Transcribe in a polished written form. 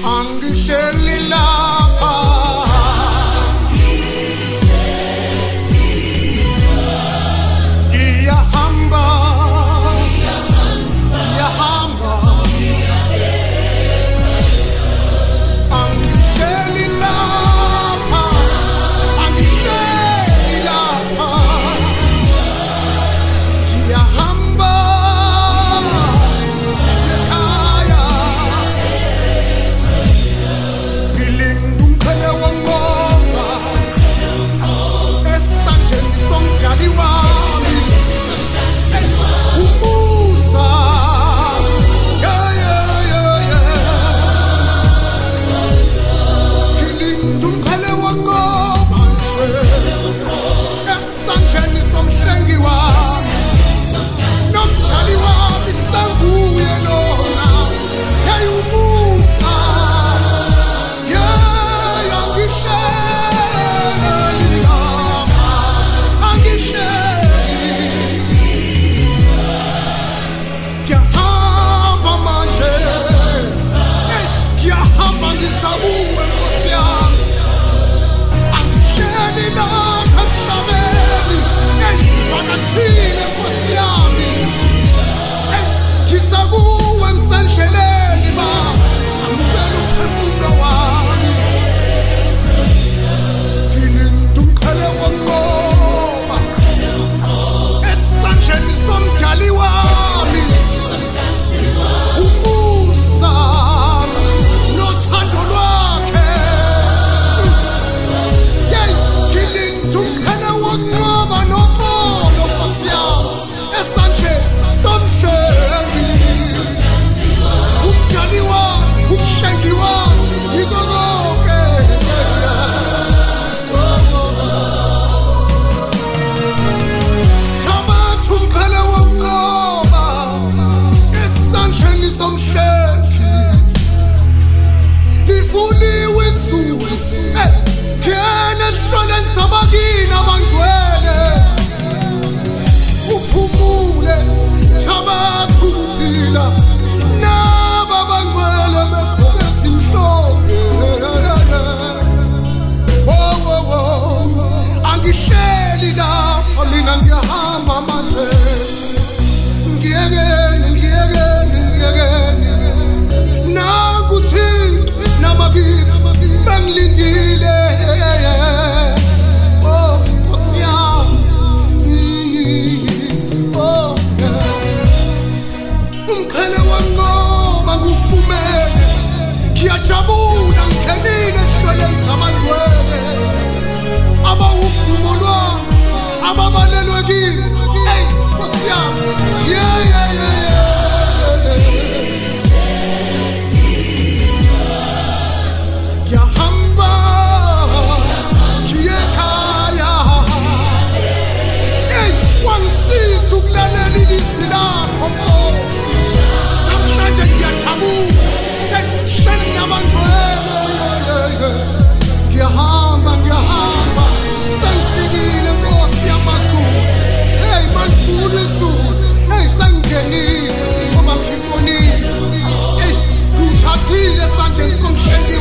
angihleli lapha ngiyahamba angihleli lapha ngiyahamba ekhaya ngilinda umqhele wongoba esandleni somjali wami umusa ngilinda umqhele wongoba nje esandleni somhlengi wami nomjali wami senguye lona umusa angihleli lapha ngiyahamba manje ngiyahamba ngisabuwe Nkosi yami angihleli lapha emhlabeni ngivakashile Nkosi yami ngisakuwe ngisendleleni ba amukela umphefumulo wami ngilinda umqhele wongoba esandleni somjali wami umusa nothando lwakhe ngilinda umqhele wongoba nomono Nkosi yami esandleni somhlengi umjali wami umhlengi wami yiko konke thabatha umqhele wongoba esandleni somhlengi livuliwe izulu ngena esihlokweni sabakini abangcwele uphumule thabatha ukuphila naba abangcwele bekhube simhlophe angihleli lapha mina ngiyahamba manje ngiyekeni nangu Thixo namakithi bengilindile Nkosi yami umqhele wangoba ngufumene ngiyajabula ngikenile esihleleni samangcwele abawuvumo lwami ababalelwe kimi Nkosi yami ngiyahamba ngiye ekhaya wangisiza ukulalela ilizwi lakho Nkosi namhlanje ngiyajabula hleli nabangcwele ngiyahamba sengifikile Nkosi yamazulu malivula izulu sengingenile ngoba ngibonile ngithathile esandleni somhlengi